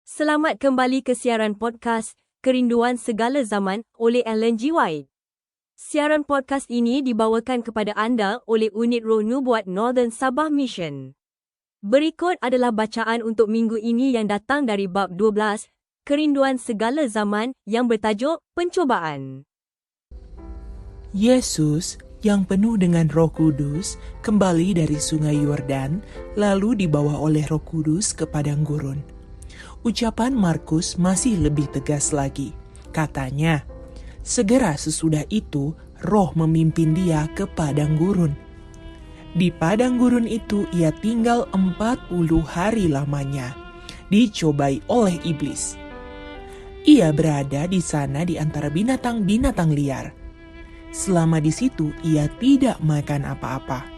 Selamat kembali ke siaran podcast Kerinduan Segala Zaman oleh Ellen G. White. Siaran podcast ini dibawakan kepada anda oleh Unit Roh Nubuat Northern Sabah Mission. Berikut adalah bacaan untuk minggu ini yang datang dari bab 12, Kerinduan Segala Zaman yang bertajuk Pencobaan. Yesus yang penuh dengan Roh Kudus kembali dari Sungai Yordan, lalu dibawa oleh Roh Kudus ke padang gurun. Ucapan Markus masih lebih tegas lagi. Katanya, segera sesudah itu Roh memimpin dia ke padang gurun. Di padang gurun itu ia tinggal 40 hari lamanya, dicobai oleh iblis. Ia berada di sana di antara binatang-binatang liar. Selama di situ ia tidak makan apa-apa.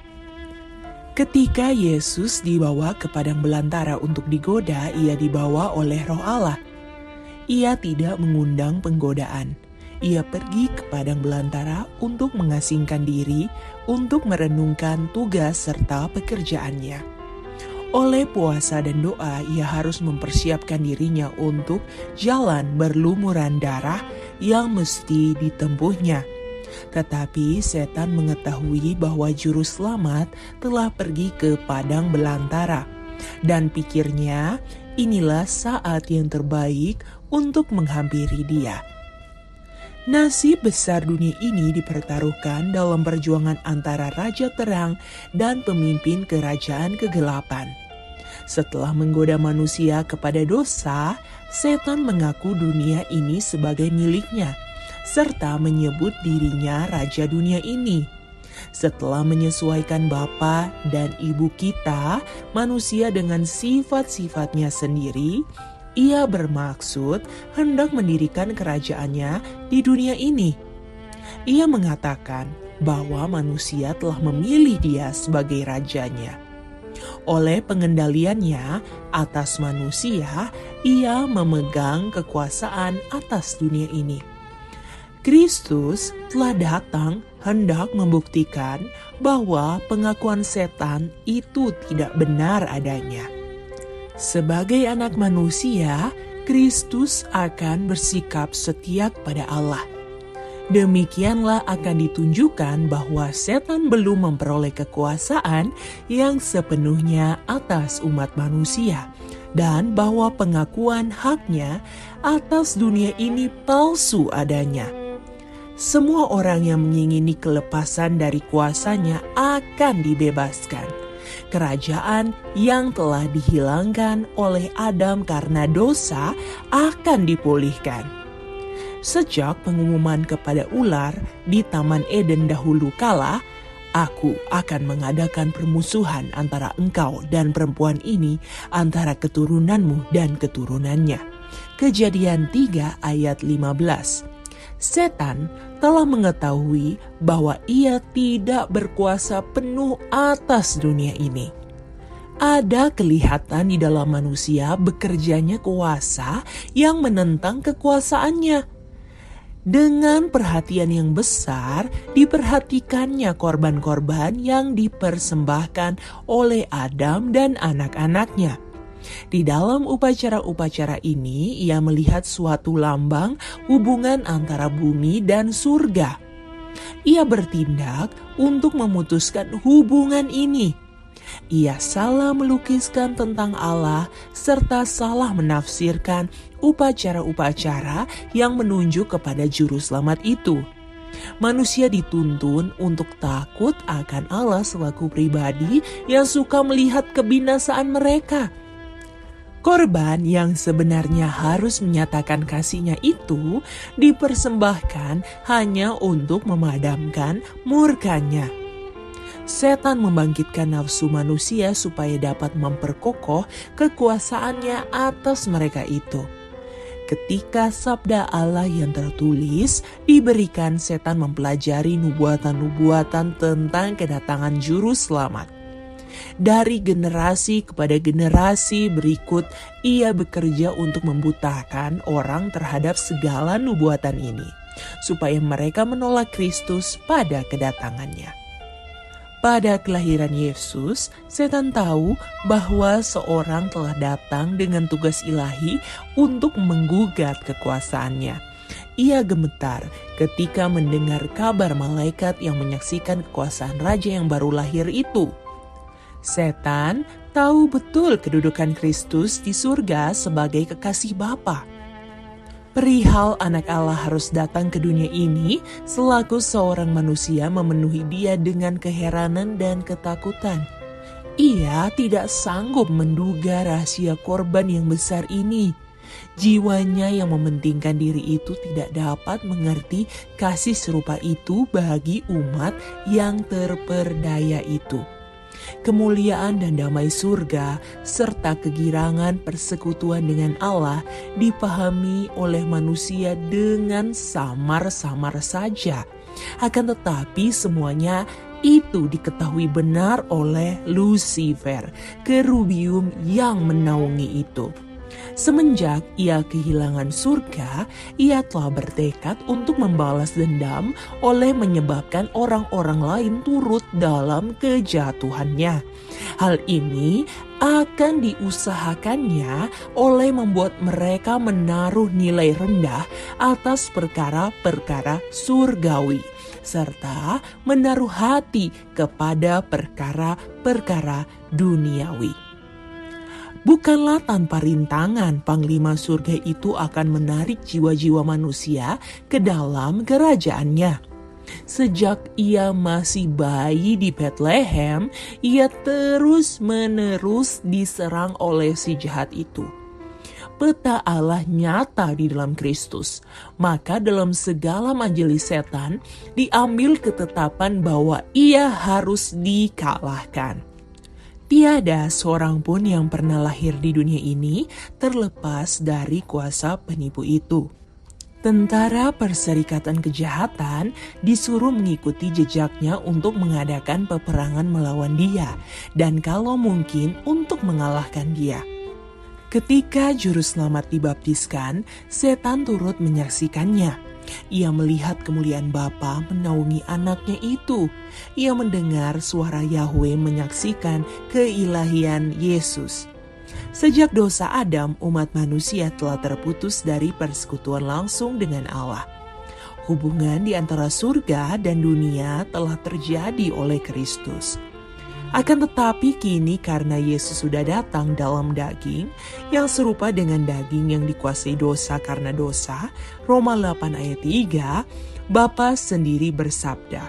Ketika Yesus dibawa ke padang belantara untuk digoda, ia dibawa oleh Roh Allah. Ia tidak mengundang penggodaan. Ia pergi ke padang belantara untuk mengasingkan diri, untuk merenungkan tugas serta pekerjaannya. Oleh puasa dan doa, ia harus mempersiapkan dirinya untuk jalan berlumuran darah yang mesti ditempuhnya. Tetapi setan mengetahui bahwa juru selamat telah pergi ke padang belantara, dan pikirnya inilah saat yang terbaik untuk menghampiri dia. Nasib besar dunia ini dipertaruhkan dalam perjuangan antara raja terang dan pemimpin kerajaan kegelapan. Setelah menggoda manusia kepada dosa, setan mengaku dunia ini sebagai miliknya, serta menyebut dirinya raja dunia ini. Setelah menyesuaikan bapa dan ibu kita, manusia dengan sifat-sifatnya sendiri, ia bermaksud hendak mendirikan kerajaannya di dunia ini. Ia mengatakan bahwa manusia telah memilih dia sebagai rajanya. Oleh pengendaliannya atas manusia, ia memegang kekuasaan atas dunia ini. Kristus telah datang hendak membuktikan bahwa pengakuan setan itu tidak benar adanya. Sebagai anak manusia, Kristus akan bersikap setia kepada Allah. Demikianlah akan ditunjukkan bahwa setan belum memperoleh kekuasaan yang sepenuhnya atas umat manusia, dan bahwa pengakuan haknya atas dunia ini palsu adanya. Semua orang yang mengingini kelepasan dari kuasanya akan dibebaskan. Kerajaan yang telah dihilangkan oleh Adam karena dosa akan dipulihkan. Sejak pengumuman kepada ular di Taman Eden dahulu kala, aku akan mengadakan permusuhan antara engkau dan perempuan ini, antara keturunanmu dan keturunannya. Kejadian 3 ayat 15. Setan telah mengetahui bahwa ia tidak berkuasa penuh atas dunia ini. Ada kelihatan di dalam manusia bekerjanya kuasa yang menentang kekuasaannya. Dengan perhatian yang besar, diperhatikannya korban-korban yang dipersembahkan oleh Adam dan anak-anaknya. Di dalam upacara-upacara ini, ia melihat suatu lambang hubungan antara bumi dan surga. Ia bertindak untuk memutuskan hubungan ini. Ia salah melukiskan tentang Allah serta salah menafsirkan upacara-upacara yang menunjuk kepada juru selamat itu. Manusia dituntun untuk takut akan Allah selaku pribadi yang suka melihat kebinasaan mereka. Korban yang sebenarnya harus menyatakan kasihnya itu dipersembahkan hanya untuk memadamkan murkanya. Setan membangkitkan nafsu manusia supaya dapat memperkokoh kekuasaannya atas mereka itu. Ketika sabda Allah yang tertulis diberikan, setan mempelajari nubuatan-nubuatan tentang kedatangan juru selamat. Dari generasi kepada generasi berikut, ia bekerja untuk membutakan orang terhadap segala nubuatan ini, supaya mereka menolak Kristus pada kedatangannya. Pada kelahiran Yesus, setan tahu bahwa seorang telah datang dengan tugas ilahi untuk menggugat kekuasaannya. Ia gemetar ketika mendengar kabar malaikat yang menyaksikan kekuasaan raja yang baru lahir itu. Setan tahu betul kedudukan Kristus di surga sebagai kekasih Bapa. Perihal anak Allah harus datang ke dunia ini selaku seorang manusia memenuhi dia dengan keheranan dan ketakutan. Ia tidak sanggup menduga rahasia korban yang besar ini. Jiwanya yang mementingkan diri itu tidak dapat mengerti kasih serupa itu bagi umat yang terperdaya itu. Kemuliaan dan damai surga serta kegirangan persekutuan dengan Allah dipahami oleh manusia dengan samar-samar saja. Akan tetapi semuanya itu diketahui benar oleh Lucifer, kerubium yang menaungi itu. Semenjak ia kehilangan surga, ia telah bertekad untuk membalas dendam oleh menyebabkan orang-orang lain turut dalam kejatuhannya. Hal ini akan diusahakannya oleh membuat mereka menaruh nilai rendah atas perkara-perkara surgawi, serta menaruh hati kepada perkara-perkara duniawi. Bukanlah tanpa rintangan Panglima Surga itu akan menarik jiwa-jiwa manusia ke dalam kerajaannya. Sejak ia masih bayi di Bethlehem, ia terus-menerus diserang oleh si jahat itu. Peta Allah nyata di dalam Kristus, maka dalam segala majelis setan diambil ketetapan bahwa ia harus dikalahkan. Tiada seorang pun yang pernah lahir di dunia ini terlepas dari kuasa penipu itu. Tentara Perserikatan Kejahatan disuruh mengikuti jejaknya untuk mengadakan peperangan melawan dia, dan kalau mungkin untuk mengalahkan dia. Ketika Juru Selamat dibaptiskan, setan turut menyaksikannya. Ia melihat kemuliaan Bapa menaungi anaknya itu. Ia mendengar suara Yahweh menyaksikan keilahian Yesus. Sejak dosa Adam, umat manusia telah terputus dari persekutuan langsung dengan Allah. Hubungan di antara surga dan dunia telah terjadi oleh Kristus. Akan tetapi kini karena Yesus sudah datang dalam daging yang serupa dengan daging yang dikuasai dosa karena dosa, Roma 8 ayat 3, Bapa sendiri bersabda,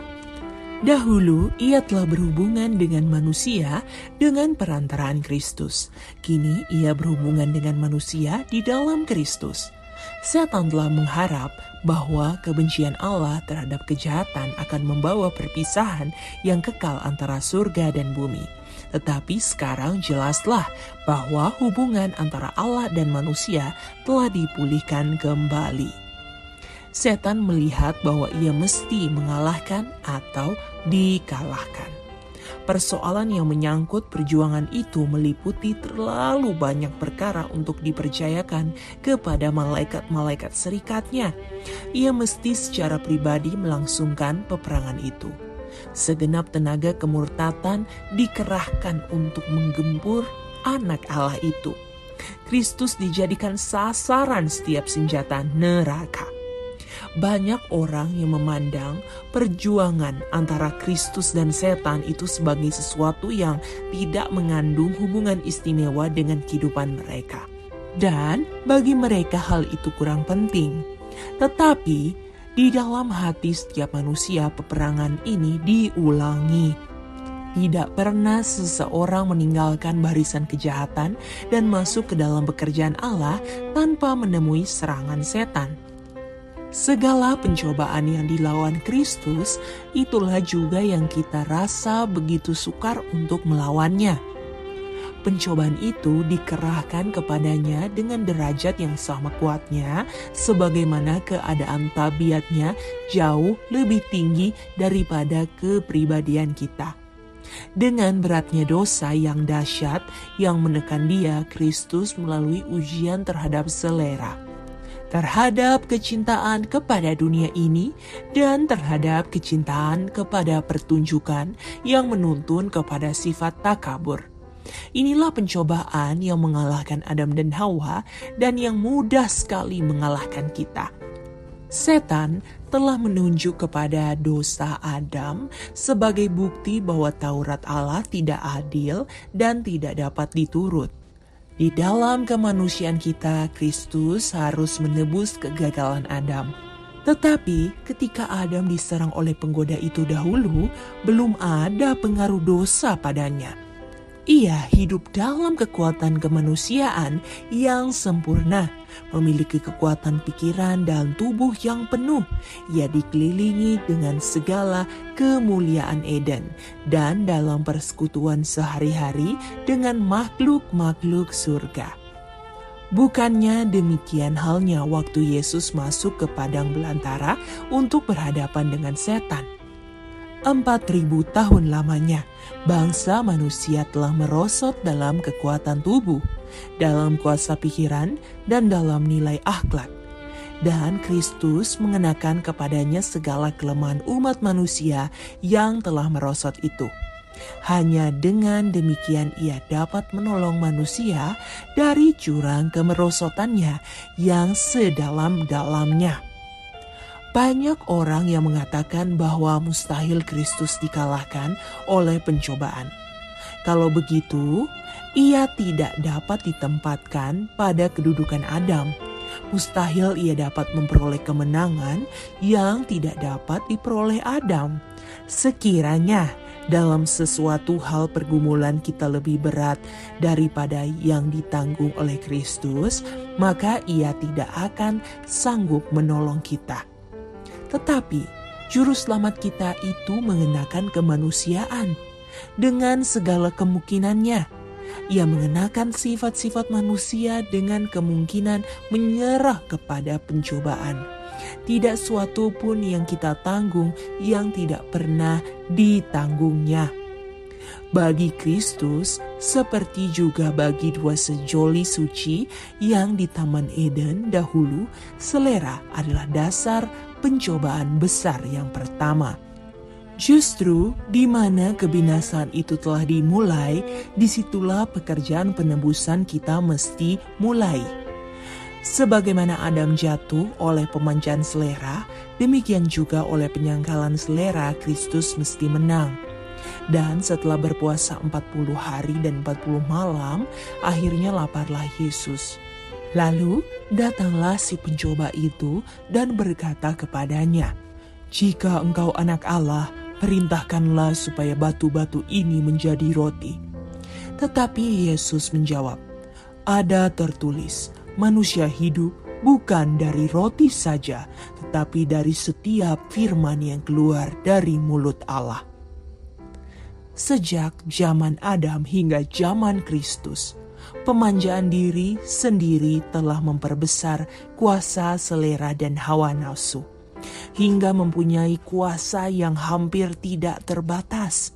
"Dahulu ia telah berhubungan dengan manusia dengan perantaraan Kristus. Kini ia berhubungan dengan manusia di dalam Kristus." Setan telah mengharap bahwa kebencian Allah terhadap kejahatan akan membawa perpisahan yang kekal antara surga dan bumi. Tetapi sekarang jelaslah bahwa hubungan antara Allah dan manusia telah dipulihkan kembali. Setan melihat bahwa ia mesti mengalahkan atau dikalahkan. Persoalan yang menyangkut perjuangan itu meliputi terlalu banyak perkara untuk dipercayakan kepada malaikat-malaikat serikatnya. Ia mesti secara pribadi melangsungkan peperangan itu. Segenap tenaga kemurtatan dikerahkan untuk menggempur anak Allah itu. Kristus dijadikan sasaran setiap senjata neraka. Banyak orang yang memandang perjuangan antara Kristus dan setan itu sebagai sesuatu yang tidak mengandung hubungan istimewa dengan kehidupan mereka. Dan bagi mereka hal itu kurang penting. Tetapi di dalam hati setiap manusia peperangan ini diulangi. Tidak pernah seseorang meninggalkan barisan kejahatan dan masuk ke dalam pekerjaan Allah tanpa menemui serangan setan. Segala pencobaan yang dilawan Kristus, itulah juga yang kita rasa begitu sukar untuk melawannya. Pencobaan itu dikerahkan kepadanya dengan derajat yang sama kuatnya, sebagaimana keadaan tabiatnya jauh lebih tinggi daripada kepribadian kita. Dengan beratnya dosa yang dahsyat yang menekan dia, Kristus melalui ujian terhadap selera. terhadap kecintaan kepada dunia ini dan terhadap kecintaan kepada pertunjukan yang menuntun kepada sifat takabur. Inilah pencobaan yang mengalahkan Adam dan Hawa dan yang mudah sekali mengalahkan kita. Setan telah menunjuk kepada dosa Adam sebagai bukti bahwa Taurat Allah tidak adil dan tidak dapat diturut. Di dalam kemanusiaan kita, Kristus harus menebus kegagalan Adam. Tetapi ketika Adam diserang oleh penggoda itu dahulu, belum ada pengaruh dosa padanya. Ia hidup dalam kekuatan kemanusiaan yang sempurna, memiliki kekuatan pikiran dan tubuh yang penuh. Ia dikelilingi dengan segala kemuliaan Eden dan dalam persekutuan sehari-hari dengan makhluk-makhluk surga. Bukannya demikian halnya waktu Yesus masuk ke padang belantara untuk berhadapan dengan setan. 4.000 tahun lamanya, bangsa manusia telah merosot dalam kekuatan tubuh, dalam kuasa pikiran, dan dalam nilai akhlak. Dan Kristus mengenakan kepadanya segala kelemahan umat manusia yang telah merosot itu. Hanya dengan demikian ia dapat menolong manusia dari jurang kemerosotannya yang sedalam-dalamnya. Banyak orang yang mengatakan bahwa mustahil Kristus dikalahkan oleh pencobaan. Kalau begitu, ia tidak dapat ditempatkan pada kedudukan Adam. Mustahil ia dapat memperoleh kemenangan yang tidak dapat diperoleh Adam. Sekiranya dalam sesuatu hal pergumulan kita lebih berat daripada yang ditanggung oleh Kristus, maka ia tidak akan sanggup menolong kita. Tetapi juru selamat kita itu mengenakan kemanusiaan dengan segala kemungkinannya. Ia mengenakan sifat-sifat manusia dengan kemungkinan menyerah kepada pencobaan. Tidak suatu pun yang kita tanggung yang tidak pernah ditanggungnya. Bagi Kristus, seperti juga bagi dua sejoli suci yang di Taman Eden dahulu, selera adalah dasar pencobaan besar yang pertama. Justru di mana kebinasaan itu telah dimulai, disitulah pekerjaan penebusan kita mesti mulai. Sebagaimana Adam jatuh oleh pemanjaan selera, demikian juga oleh penyangkalan selera Kristus mesti menang. Dan setelah berpuasa 40 hari dan 40 malam, akhirnya laparlah Yesus. Lalu datanglah si pencoba itu dan berkata kepadanya, "Jika engkau anak Allah, perintahkanlah supaya batu-batu ini menjadi roti." Tetapi Yesus menjawab, "Ada tertulis, manusia hidup bukan dari roti saja, tetapi dari setiap firman yang keluar dari mulut Allah." Sejak zaman Adam hingga zaman Kristus, pemanjaan diri sendiri telah memperbesar kuasa selera dan hawa nafsu, hingga mempunyai kuasa yang hampir tidak terbatas.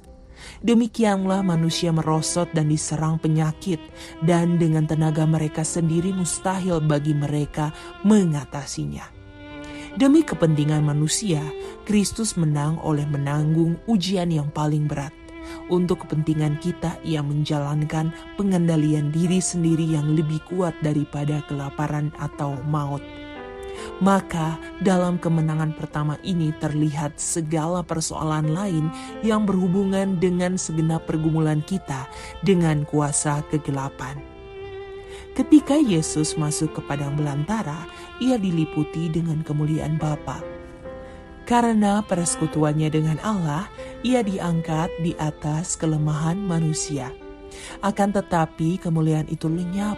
Demikianlah manusia merosot dan diserang penyakit, dan dengan tenaga mereka sendiri mustahil bagi mereka mengatasinya. Demi kepentingan manusia, Kristus menang oleh menanggung ujian yang paling berat. Untuk kepentingan kita, ia menjalankan pengendalian diri sendiri yang lebih kuat daripada kelaparan atau maut. Maka dalam kemenangan pertama ini terlihat segala persoalan lain yang berhubungan dengan segenap pergumulan kita dengan kuasa kegelapan. Ketika Yesus masuk ke padang belantara, ia diliputi dengan kemuliaan Bapa. Karena persekutuannya dengan Allah, ia diangkat di atas kelemahan manusia. Akan tetapi kemuliaan itu lenyap,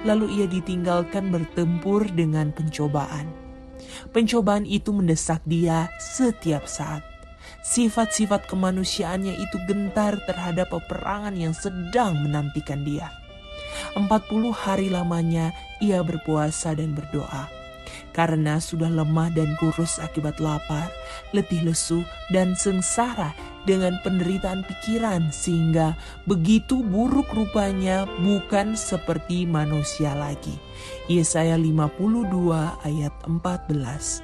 lalu ia ditinggalkan bertempur dengan pencobaan. Pencobaan itu mendesak dia setiap saat. Sifat-sifat kemanusiaannya itu gentar terhadap peperangan yang sedang menantikan dia. 40 hari lamanya ia berpuasa dan berdoa. karena sudah lemah dan kurus akibat lapar, letih lesu, dan sengsara dengan penderitaan pikiran, sehingga begitu buruk rupanya, bukan seperti manusia lagi. Yesaya 52 ayat 14.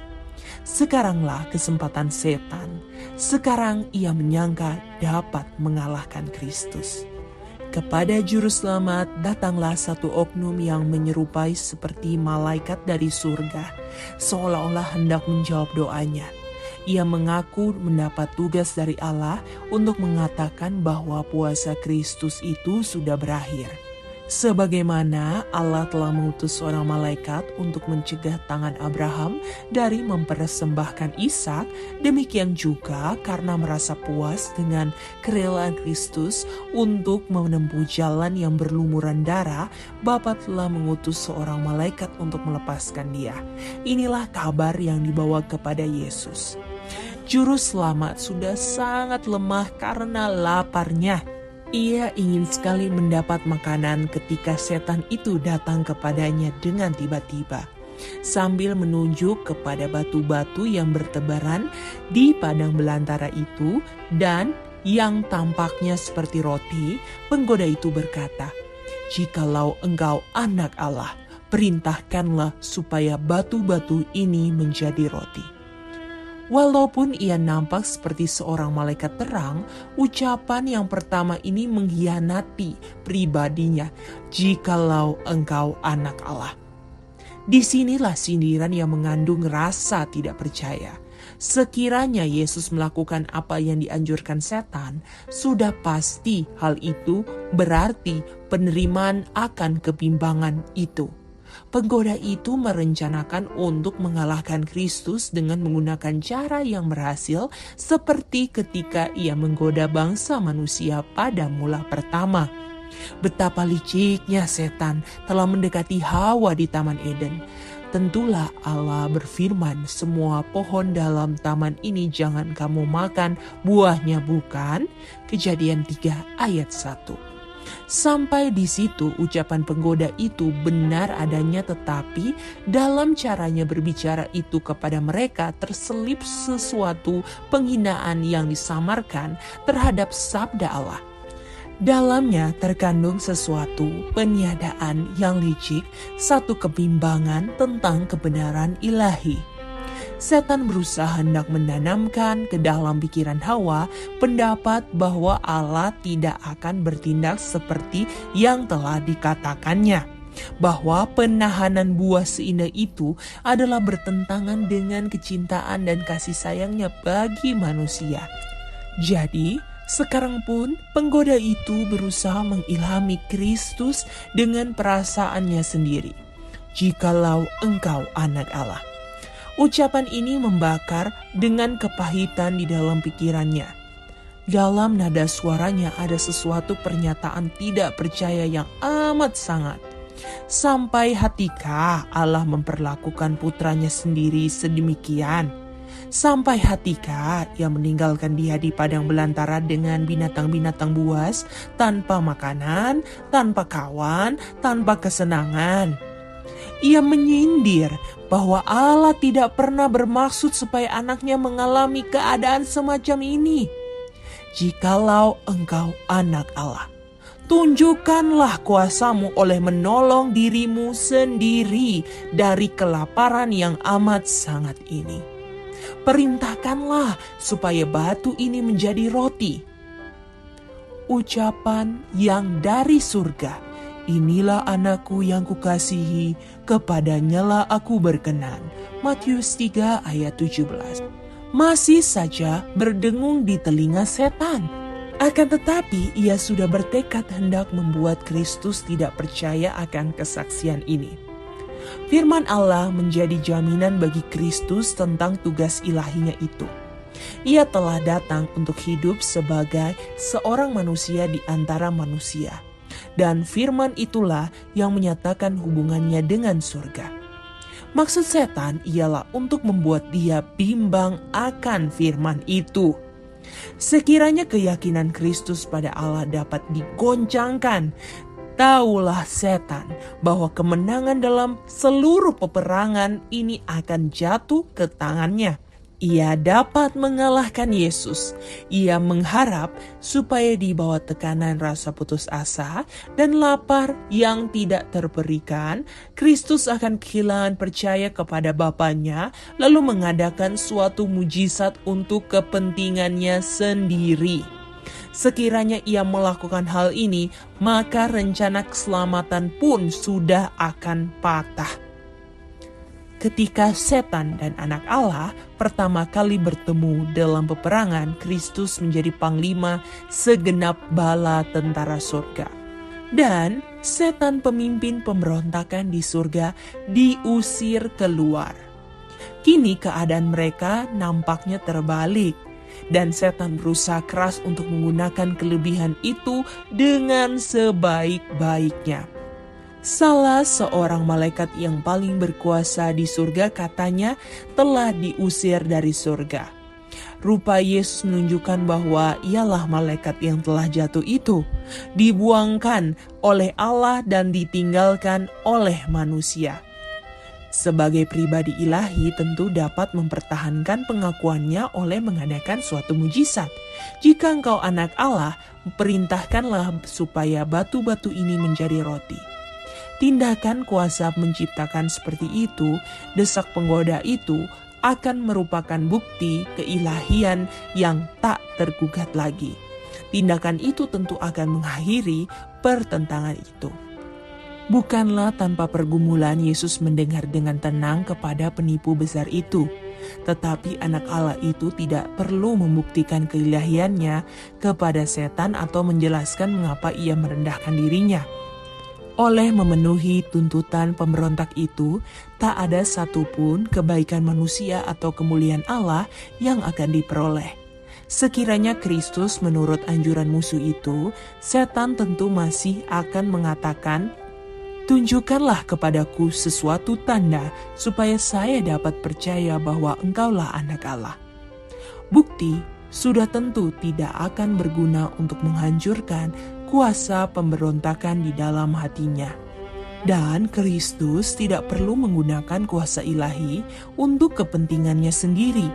Sekaranglah kesempatan setan. Sekarang ia menyangka dapat mengalahkan Kristus. Kepada Juru Selamat datanglah satu oknum yang menyerupai seperti malaikat dari surga, seolah-olah hendak menjawab doanya. Ia mengaku mendapat tugas dari Allah untuk mengatakan bahwa puasa Kristus itu sudah berakhir. Sebagaimana Allah telah mengutus seorang malaikat untuk mencegah tangan Abraham dari mempersembahkan Ishak, demikian juga karena merasa puas dengan kerelaan Kristus untuk menempuh jalan yang berlumuran darah, Bapa telah mengutus seorang malaikat untuk melepaskan dia. Inilah kabar yang dibawa kepada Yesus. Juru Selamat sudah sangat lemah karena laparnya. Ia ingin sekali mendapat makanan ketika setan itu datang kepadanya dengan tiba-tiba. Sambil menunjuk kepada batu-batu yang bertebaran di padang belantara itu dan yang tampaknya seperti roti, penggoda itu berkata, "Jikalau engkau anak Allah, perintahkanlah supaya batu-batu ini menjadi roti." Walaupun ia nampak seperti seorang malaikat terang, ucapan yang pertama ini mengkhianati pribadinya, "Jikalau engkau anak Allah." Disinilah sindiran yang mengandung rasa tidak percaya. Sekiranya Yesus melakukan apa yang dianjurkan setan, sudah pasti hal itu berarti penerimaan akan kebimbangan itu. Penggoda itu merencanakan untuk mengalahkan Kristus dengan menggunakan cara yang berhasil, seperti ketika ia menggoda bangsa manusia pada mula pertama. Betapa liciknya setan telah mendekati Hawa di Taman Eden. Tentulah Allah berfirman, "Semua pohon dalam taman ini jangan kamu makan buahnya, bukan?" Kejadian 3 ayat 1. Sampai di situ ucapan penggoda itu benar adanya, tetapi dalam caranya berbicara itu kepada mereka terselip sesuatu penghinaan yang disamarkan terhadap sabda Allah. Dalamnya terkandung sesuatu peniadaan yang licik, satu kebimbangan tentang kebenaran ilahi. Setan berusaha hendak menanamkan ke dalam pikiran Hawa pendapat bahwa Allah tidak akan bertindak seperti yang telah dikatakannya, bahwa penahanan buah seindah itu adalah bertentangan dengan kecintaan dan kasih sayangnya bagi manusia. Jadi, sekarang pun penggoda itu berusaha mengilhami Kristus dengan perasaannya sendiri. "Jikalau engkau anak Allah." Ucapan ini membakar dengan kepahitan di dalam pikirannya. Dalam nada suaranya ada sesuatu pernyataan tidak percaya yang amat sangat. Sampai hatikah Allah memperlakukan putranya sendiri sedemikian? Sampai hatikah ia meninggalkan dia di padang belantara dengan binatang-binatang buas, tanpa makanan, tanpa kawan, tanpa kesenangan? Ia menyindir bahwa Allah tidak pernah bermaksud supaya anaknya mengalami keadaan semacam ini. "Jikalau engkau anak Allah, tunjukkanlah kuasamu oleh menolong dirimu sendiri dari kelaparan yang amat sangat ini. Perintahkanlah supaya batu ini menjadi roti." Ucapan yang dari surga. "Inilah anakku yang kukasihi, kepadanyalah aku berkenan." Matius 3 ayat 17. Masih saja berdengung di telinga setan. Akan tetapi ia sudah bertekad hendak membuat Kristus tidak percaya akan kesaksian ini. Firman Allah menjadi jaminan bagi Kristus tentang tugas ilahinya itu. Ia telah datang untuk hidup sebagai seorang manusia di antara manusia. Dan firman itulah yang menyatakan hubungannya dengan surga. Maksud setan ialah untuk membuat dia bimbang akan firman itu. Sekiranya keyakinan Kristus pada Allah dapat digoncangkan, Tahulah setan bahwa kemenangan dalam seluruh peperangan ini akan jatuh ke tangannya. Ia dapat mengalahkan Yesus. Ia mengharap supaya di bawah tekanan rasa putus asa dan lapar yang tidak terperikan, Kristus akan kehilangan percaya kepada Bapanya, lalu mengadakan suatu mujizat untuk kepentingannya sendiri. Sekiranya ia melakukan hal ini, maka rencana keselamatan pun sudah akan patah. Ketika setan dan anak Allah pertama kali bertemu dalam peperangan, Kristus menjadi panglima segenap bala tentara surga. Dan setan pemimpin pemberontakan di surga diusir keluar. Kini keadaan mereka nampaknya terbalik. Dan setan berusaha keras untuk menggunakan kelebihan itu dengan sebaik-baiknya. Salah seorang malaikat yang paling berkuasa di surga katanya telah diusir dari surga. Rupa Yesus menunjukkan bahwa ialah malaikat yang telah jatuh itu, dibuangkan oleh Allah dan ditinggalkan oleh manusia. Sebagai pribadi ilahi tentu dapat mempertahankan pengakuannya oleh mengadakan suatu mujizat. Jika engkau anak Allah, perintahkanlah supaya batu-batu ini menjadi roti. Tindakan kuasa menciptakan seperti itu, desak penggoda itu, akan merupakan bukti keilahian yang tak tergugat lagi. Tindakan itu tentu akan mengakhiri pertentangan itu. Bukanlah tanpa pergumulan Yesus mendengar dengan tenang kepada penipu besar itu. Tetapi anak Allah itu tidak perlu membuktikan keilahiannya kepada setan atau menjelaskan mengapa ia merendahkan dirinya. Oleh memenuhi tuntutan pemberontak itu, tak ada satupun kebaikan manusia atau kemuliaan Allah yang akan diperoleh. Sekiranya Kristus menurut anjuran musuh itu, setan tentu masih akan mengatakan, "Tunjukkanlah kepadaku sesuatu tanda supaya saya dapat percaya bahwa engkaulah anak Allah." Bukti sudah tentu tidak akan berguna untuk menghancurkan kuasa pemberontakan di dalam hatinya. Dan Kristus tidak perlu menggunakan kuasa ilahi untuk kepentingannya sendiri.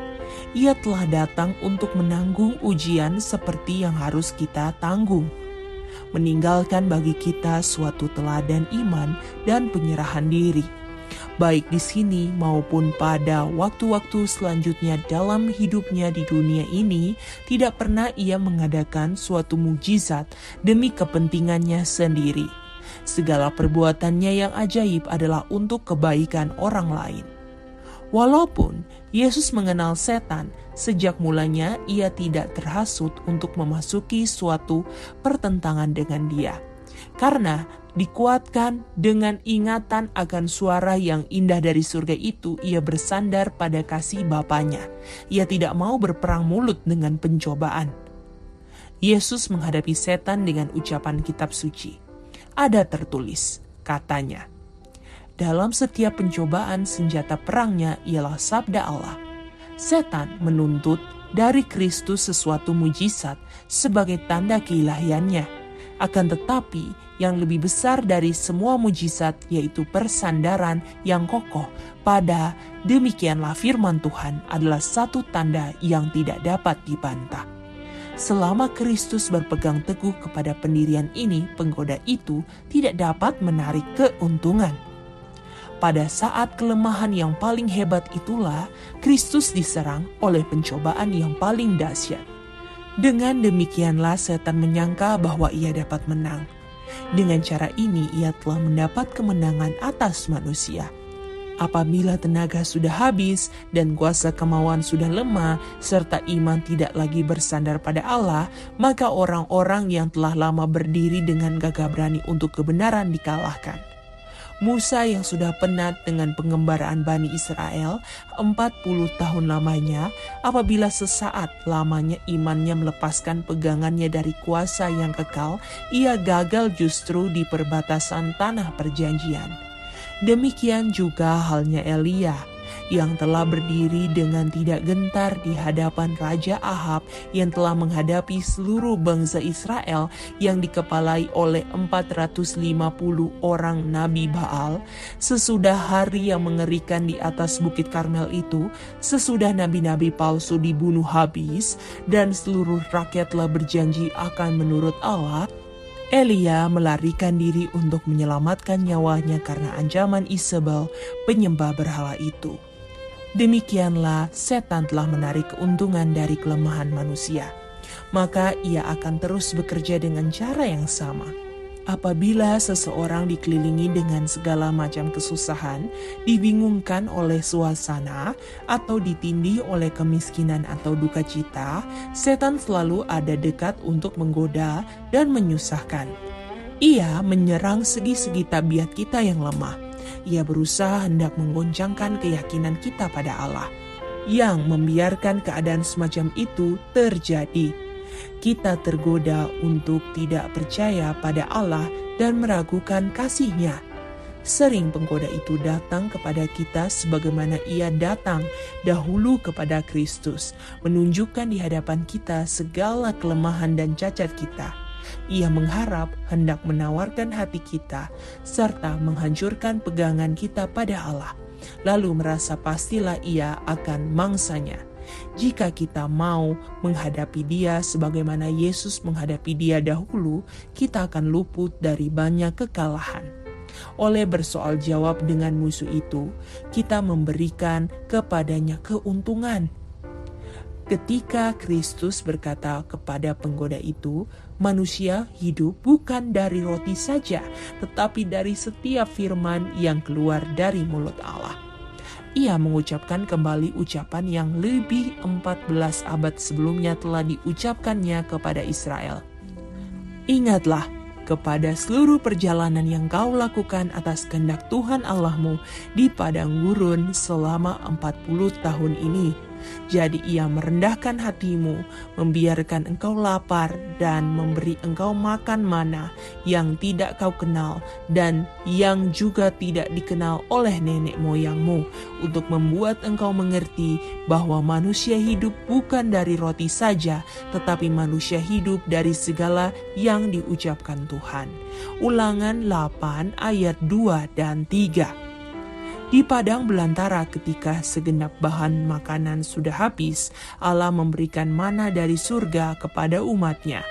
Ia telah datang untuk menanggung ujian seperti yang harus kita tanggung. Meninggalkan bagi kita suatu teladan iman dan penyerahan diri. Baik di sini maupun pada waktu-waktu selanjutnya dalam hidupnya di dunia ini, tidak pernah ia mengadakan suatu mujizat demi kepentingannya sendiri. Segala perbuatannya yang ajaib adalah untuk kebaikan orang lain. Walaupun Yesus mengenal setan, sejak mulanya ia tidak terhasut untuk memasuki suatu pertentangan dengan dia. Karena dikuatkan dengan ingatan akan suara yang indah dari surga itu, ia bersandar pada kasih Bapanya. Ia tidak mau berperang mulut dengan pencobaan. Yesus menghadapi setan dengan ucapan kitab suci. Ada tertulis, katanya, dalam setiap pencobaan senjata perangnya ialah sabda Allah. Setan menuntut dari Kristus sesuatu mujizat sebagai tanda keilahiannya. Akan tetapi yang lebih besar dari semua mujizat yaitu persandaran yang kokoh pada demikianlah firman Tuhan adalah satu tanda yang tidak dapat dibantah. Selama Kristus berpegang teguh kepada pendirian ini, penggoda itu tidak dapat menarik keuntungan. Pada saat kelemahan yang paling hebat itulah Kristus diserang oleh pencobaan yang paling dahsyat. Dengan demikianlah setan menyangka bahwa ia dapat menang. Dengan cara ini ia telah mendapat kemenangan atas manusia. Apabila tenaga sudah habis dan kuasa kemauan sudah lemah, serta iman tidak lagi bersandar pada Allah, maka orang-orang yang telah lama berdiri dengan gagah berani untuk kebenaran dikalahkan. Musa yang sudah penat dengan pengembaraan Bani Israel 40 tahun lamanya, apabila sesaat lamanya imannya melepaskan pegangannya dari kuasa yang kekal, ia gagal justru di perbatasan tanah perjanjian. Demikian juga halnya Elia. yang telah berdiri dengan tidak gentar di hadapan Raja Ahab yang telah menghadapi seluruh bangsa Israel yang dikepalai oleh 450 orang Nabi Baal. Sesudah hari yang mengerikan di atas Bukit Karmel itu, sesudah nabi-nabi palsu dibunuh habis dan seluruh rakyat telah berjanji akan menurut Allah, Elia melarikan diri untuk menyelamatkan nyawanya karena ancaman Isabel, penyembah berhala itu. Demikianlah setan telah menarik keuntungan dari kelemahan manusia. Maka ia akan terus bekerja dengan cara yang sama. Apabila seseorang dikelilingi dengan segala macam kesusahan, dibingungkan oleh suasana, atau ditindih oleh kemiskinan atau duka cita, setan selalu ada dekat untuk menggoda dan menyusahkan. Ia menyerang segi-segi tabiat kita yang lemah. Ia berusaha hendak menggoncangkan keyakinan kita pada Allah, yang membiarkan keadaan semacam itu terjadi. Kita tergoda untuk tidak percaya pada Allah dan meragukan kasih-Nya. Sering penggoda itu datang kepada kita sebagaimana ia datang dahulu kepada Kristus, menunjukkan di hadapan kita segala kelemahan dan cacat kita. Ia mengharap hendak menawarkan hati kita serta menghancurkan pegangan kita pada Allah. Lalu merasa pastilah ia akan mangsanya. Jika kita mau menghadapi dia sebagaimana Yesus menghadapi dia dahulu, kita akan luput dari banyak kekalahan. Oleh bersoal jawab dengan musuh itu, kita memberikan kepadanya keuntungan. Ketika Kristus berkata kepada penggoda itu, manusia hidup bukan dari roti saja, tetapi dari setiap firman yang keluar dari mulut Allah. Ia mengucapkan kembali ucapan yang lebih 14 abad sebelumnya telah diucapkannya kepada Israel. Ingatlah kepada seluruh perjalanan yang kau lakukan atas kehendak Tuhan Allahmu di padang gurun selama 40 tahun ini. Jadi ia merendahkan hatimu, membiarkan engkau lapar dan memberi engkau makan mana yang tidak kau kenal dan yang juga tidak dikenal oleh nenek moyangmu, untuk membuat engkau mengerti bahwa manusia hidup bukan dari roti saja, tetapi manusia hidup dari segala yang diucapkan Tuhan. Ulangan 8 ayat 2 dan 3. Di padang belantara ketika segenap bahan makanan sudah habis, Allah memberikan mana dari surga kepada umatnya.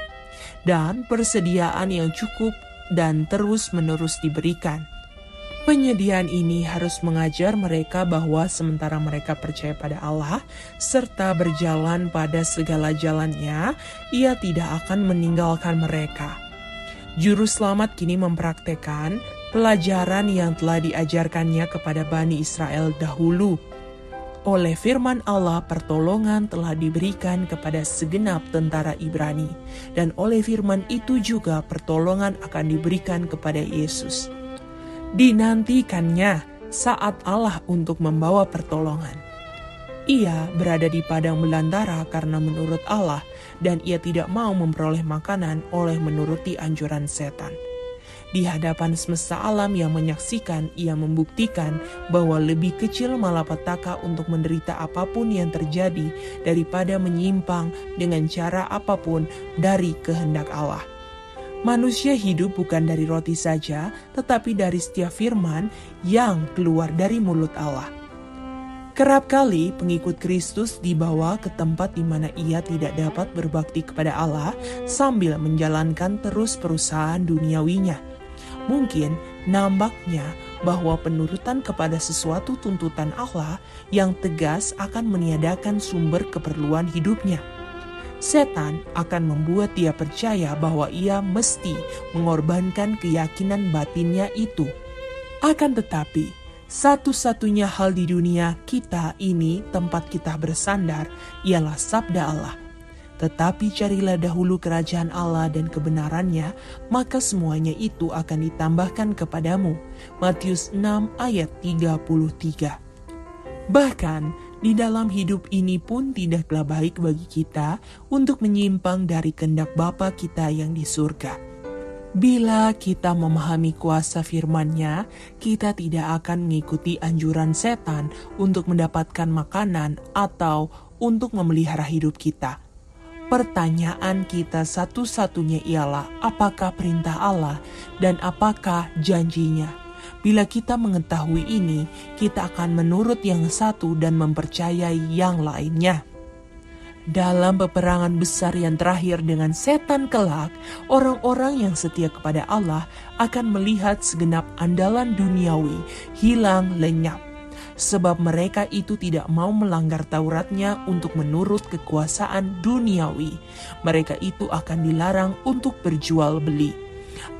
Dan persediaan yang cukup dan terus-menerus diberikan. Penyediaan ini harus mengajar mereka bahwa sementara mereka percaya pada Allah, serta berjalan pada segala jalannya, Ia tidak akan meninggalkan mereka. Juru selamat kini mempraktekkan pelajaran yang telah diajarkannya kepada Bani Israel dahulu. Oleh firman Allah, pertolongan telah diberikan kepada segenap tentara Ibrani, dan oleh firman itu juga pertolongan akan diberikan kepada Yesus. Dinantikannya saat Allah untuk membawa pertolongan. Ia berada di padang belantara karena menurut Allah, dan ia tidak mau memperoleh makanan oleh menuruti anjuran setan. Di hadapan semesta alam yang menyaksikan, ia membuktikan bahwa lebih kecil malapetaka untuk menderita apapun yang terjadi daripada menyimpang dengan cara apapun dari kehendak Allah. Manusia hidup bukan dari roti saja, tetapi dari setiap firman yang keluar dari mulut Allah. Kerap kali pengikut Kristus dibawa ke tempat di mana ia tidak dapat berbakti kepada Allah sambil menjalankan terus perusahaan duniawinya. Mungkin nampaknya bahwa penurutan kepada sesuatu tuntutan Allah yang tegas akan meniadakan sumber keperluan hidupnya. Setan akan membuat dia percaya bahwa ia mesti mengorbankan keyakinan batinnya itu. Akan tetapi, satu-satunya hal di dunia kita ini tempat kita bersandar ialah sabda Allah. Tetapi carilah dahulu kerajaan Allah dan kebenarannya, maka semuanya itu akan ditambahkan kepadamu. Matius 6 ayat 33. Bahkan di dalam hidup ini pun tidaklah baik bagi kita untuk menyimpang dari kehendak Bapa kita yang di surga. Bila kita memahami kuasa firman-Nya, kita tidak akan mengikuti anjuran setan untuk mendapatkan makanan atau untuk memelihara hidup kita. Pertanyaan kita satu-satunya ialah apakah perintah Allah dan apakah janjinya. Bila kita mengetahui ini, kita akan menurut yang satu dan mempercayai yang lainnya. Dalam peperangan besar yang terakhir dengan setan kelak, orang-orang yang setia kepada Allah akan melihat segenap andalan duniawi hilang lenyap. Sebab mereka itu tidak mau melanggar Tauratnya untuk menurut kekuasaan duniawi. Mereka itu akan dilarang untuk berjual beli.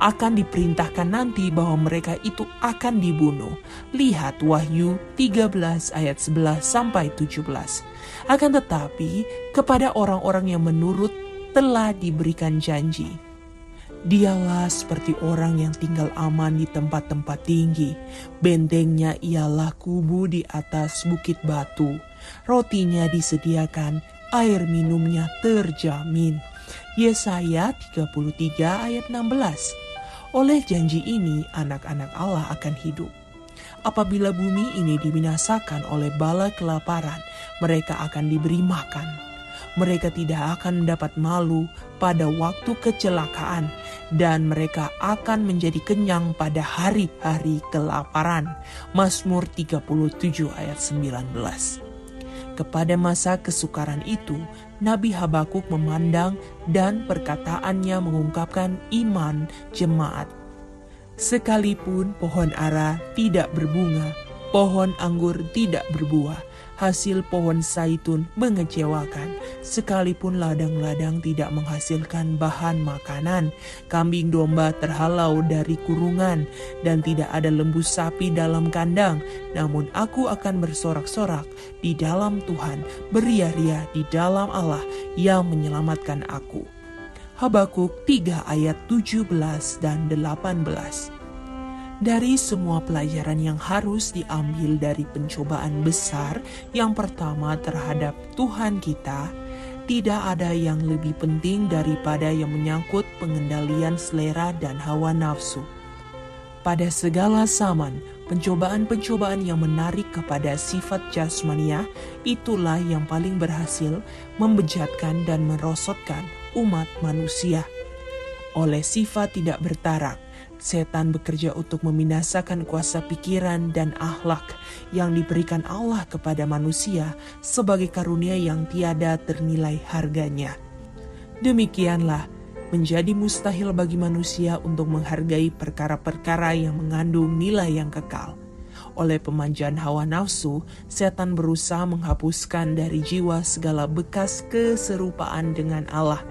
Akan diperintahkan nanti bahwa mereka itu akan dibunuh. Lihat Wahyu 13 ayat 11 sampai 17. Akan tetapi kepada orang-orang yang menurut telah diberikan janji. Dialah seperti orang yang tinggal aman di tempat-tempat tinggi. Bentengnya ialah kubu di atas bukit batu. Rotinya disediakan, air minumnya terjamin. Yesaya 33 ayat 16. Oleh janji ini anak-anak Allah akan hidup. Apabila bumi ini dibinasakan oleh bala kelaparan, mereka akan diberi makan. Mereka tidak akan mendapat malu pada waktu kecelakaan, dan mereka akan menjadi kenyang pada hari-hari kelaparan. Mazmur 37 ayat 19. Kepada masa kesukaran itu, Nabi Habakuk memandang dan perkataannya mengungkapkan iman jemaat. Sekalipun pohon ara tidak berbunga, pohon anggur tidak berbuah, hasil pohon zaitun mengecewakan, sekalipun ladang-ladang tidak menghasilkan bahan makanan, kambing domba terhalau dari kurungan, dan tidak ada lembu sapi dalam kandang, namun aku akan bersorak-sorak di dalam Tuhan, beria-ria di dalam Allah yang menyelamatkan aku. Habakuk 3 ayat 17 dan 18. Dari semua pelajaran yang harus diambil dari pencobaan besar yang pertama terhadap Tuhan kita, tidak ada yang lebih penting daripada yang menyangkut pengendalian selera dan hawa nafsu. Pada segala zaman, pencobaan-pencobaan yang menarik kepada sifat jasmania itulah yang paling berhasil membejatkan dan merosotkan umat manusia. Oleh sifat tidak bertarak, setan bekerja untuk membinasakan kuasa pikiran dan akhlak yang diberikan Allah kepada manusia sebagai karunia yang tiada ternilai harganya. Demikianlah, menjadi mustahil bagi manusia untuk menghargai perkara-perkara yang mengandung nilai yang kekal. Oleh pemanjaan hawa nafsu, setan berusaha menghapuskan dari jiwa segala bekas keserupaan dengan Allah.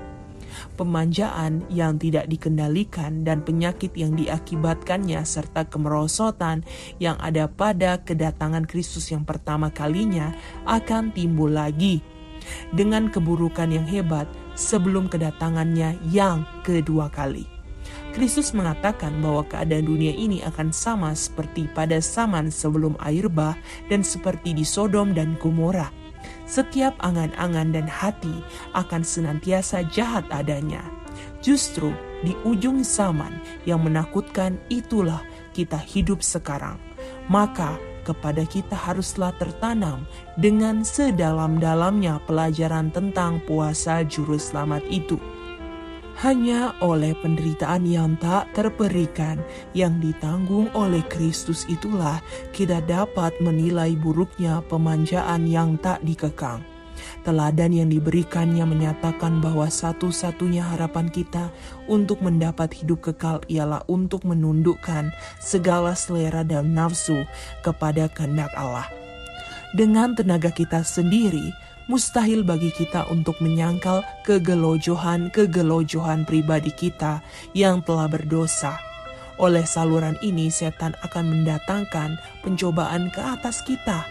Pemanjaan yang tidak dikendalikan dan penyakit yang diakibatkannya serta kemerosotan yang ada pada kedatangan Kristus yang pertama kalinya akan timbul lagi dengan keburukan yang hebat sebelum kedatangannya yang kedua kali. Kristus mengatakan bahwa keadaan dunia ini akan sama seperti pada zaman sebelum air bah dan seperti di Sodom dan Gomora. Setiap angan-angan dan hati akan senantiasa jahat adanya. Justru di ujung zaman yang menakutkan itulah kita hidup sekarang. Maka kepada kita haruslah tertanam dengan sedalam-dalamnya pelajaran tentang puasa juru selamat itu. Hanya oleh penderitaan yang tak terperikan yang ditanggung oleh Kristus itulah kita dapat menilai buruknya pemanjaan yang tak dikekang. Teladan yang diberikannya menyatakan bahwa satu-satunya harapan kita untuk mendapat hidup kekal ialah untuk menundukkan segala selera dan nafsu kepada kehendak Allah. Dengan tenaga kita sendiri, mustahil bagi kita untuk menyangkal kegelojohan pribadi kita yang telah berdosa. Oleh saluran ini, setan akan mendatangkan pencobaan ke atas kita.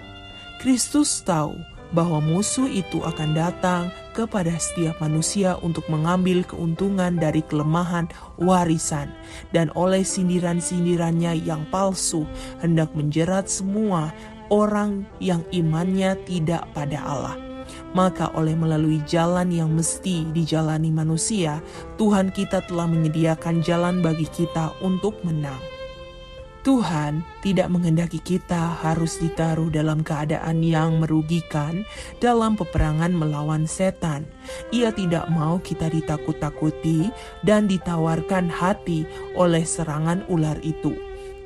Kristus tahu bahwa musuh itu akan datang kepada setiap manusia untuk mengambil keuntungan dari kelemahan warisan, dan oleh sindiran-sindirannya yang palsu hendak menjerat semua orang yang imannya tidak pada Allah. maka melalui jalan yang mesti dijalani manusia, Tuhan kita telah menyediakan jalan bagi kita untuk menang. Tuhan tidak menghendaki kita harus ditaruh dalam keadaan yang merugikan dalam peperangan melawan setan. Ia tidak mau kita ditakut-takuti dan ditawarkan hati oleh serangan ular itu.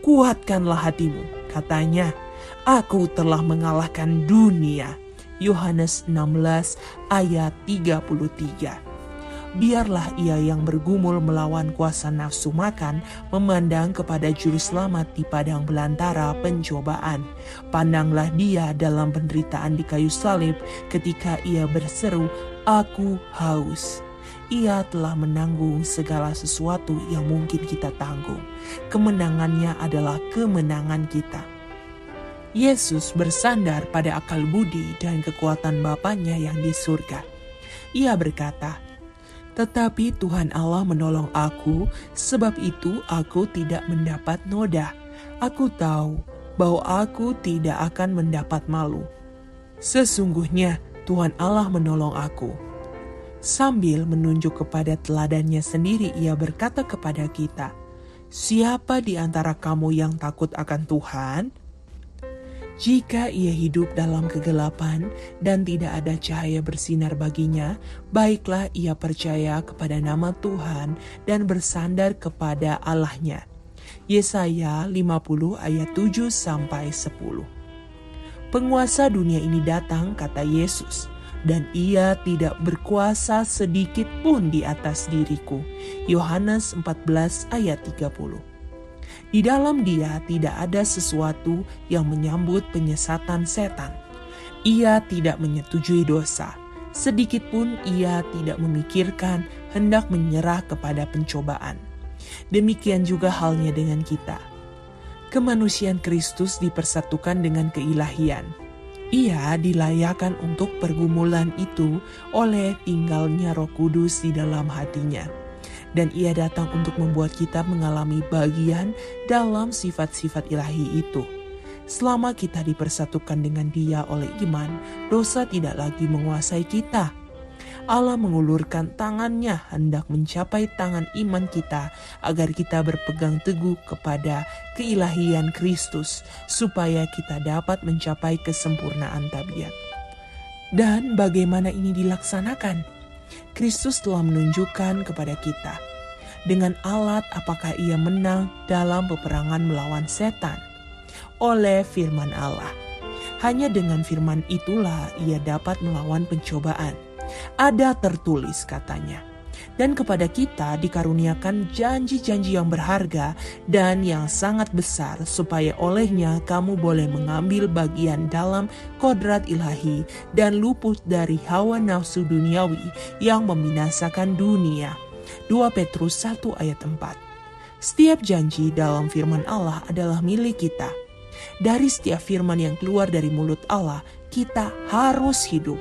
Kuatkanlah hatimu, katanya, aku telah mengalahkan dunia. Yohanes 16 ayat 33. Biarlah ia yang bergumul melawan kuasa nafsu makan memandang kepada juru selamat di padang belantara pencobaan. Pandanglah dia dalam penderitaan di kayu salib ketika ia berseru, "Aku haus." Ia telah menanggung segala sesuatu yang mungkin kita tanggung. Kemenangannya adalah kemenangan kita. Yesus bersandar pada akal budi dan kekuatan Bapanya yang di surga. Ia berkata, "Tetapi Tuhan Allah menolong aku, sebab itu aku tidak mendapat noda. Aku tahu bahwa aku tidak akan mendapat malu. Sesungguhnya Tuhan Allah menolong aku." Sambil menunjuk kepada teladannya sendiri, ia berkata kepada kita, "Siapa di antara kamu yang takut akan Tuhan? Jika ia hidup dalam kegelapan dan tidak ada cahaya bersinar baginya, baiklah ia percaya kepada nama Tuhan dan bersandar kepada Allahnya." Yesaya 50 ayat 7-10. Penguasa dunia ini datang, kata Yesus, dan ia tidak berkuasa sedikit pun di atas diriku. Yohanes 14 ayat 30. Di dalam dia tidak ada sesuatu yang menyambut penyesatan setan. Ia tidak menyetujui dosa. Sedikit pun ia tidak memikirkan hendak menyerah kepada pencobaan. Demikian juga halnya dengan kita. Kemanusiaan Kristus dipersatukan dengan keilahian. Ia dilayakan untuk pergumulan itu oleh tinggalnya Roh Kudus di dalam hatinya. Dan ia datang untuk membuat kita mengalami bagian dalam sifat-sifat ilahi itu. Selama kita dipersatukan dengan Dia oleh iman, dosa tidak lagi menguasai kita. Allah mengulurkan tangannya hendak mencapai tangan iman kita agar kita berpegang teguh kepada keilahian Kristus supaya kita dapat mencapai kesempurnaan tabiat. Dan bagaimana ini dilaksanakan? Kristus telah menunjukkan kepada kita dengan alat apakah ia menang dalam peperangan melawan setan oleh firman Allah. Hanya dengan firman itulah ia dapat melawan pencobaan. Ada tertulis, katanya, dan kepada kita dikaruniakan janji-janji yang berharga dan yang sangat besar supaya olehnya kamu boleh mengambil bagian dalam kodrat ilahi dan luput dari hawa nafsu duniawi yang membinasakan dunia. 2 Petrus 1 ayat 4. Setiap janji dalam firman Allah adalah milik kita. Dari setiap firman yang keluar dari mulut Allah, kita harus hidup.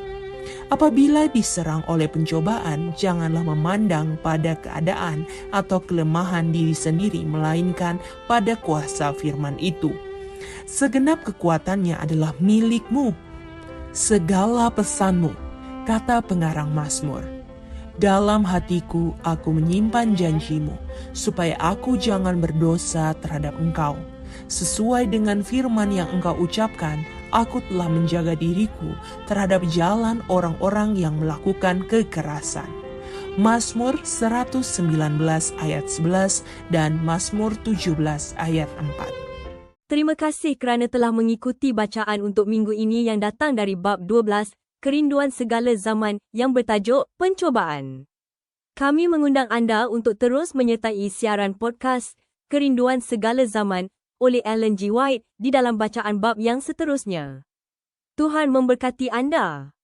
Apabila diserang oleh pencobaan, janganlah memandang pada keadaan atau kelemahan diri sendiri, melainkan pada kuasa firman itu. Segenap kekuatannya adalah milikmu. Segala pesanmu, kata pengarang Mazmur. Dalam hatiku aku menyimpan janjimu, supaya aku jangan berdosa terhadap engkau. Sesuai dengan firman yang engkau ucapkan, aku telah menjaga diriku terhadap jalan orang-orang yang melakukan kekerasan. Mazmur 119 ayat 11 dan Mazmur 17 ayat 4. Terima kasih kerana telah mengikuti bacaan untuk minggu ini yang datang dari bab 12, Kerinduan Segala Zaman, yang bertajuk Pencobaan. Kami mengundang anda untuk terus menyertai siaran podcast Kerinduan Segala Zaman oleh Ellen G. White di dalam bacaan bab yang seterusnya. Tuhan memberkati anda.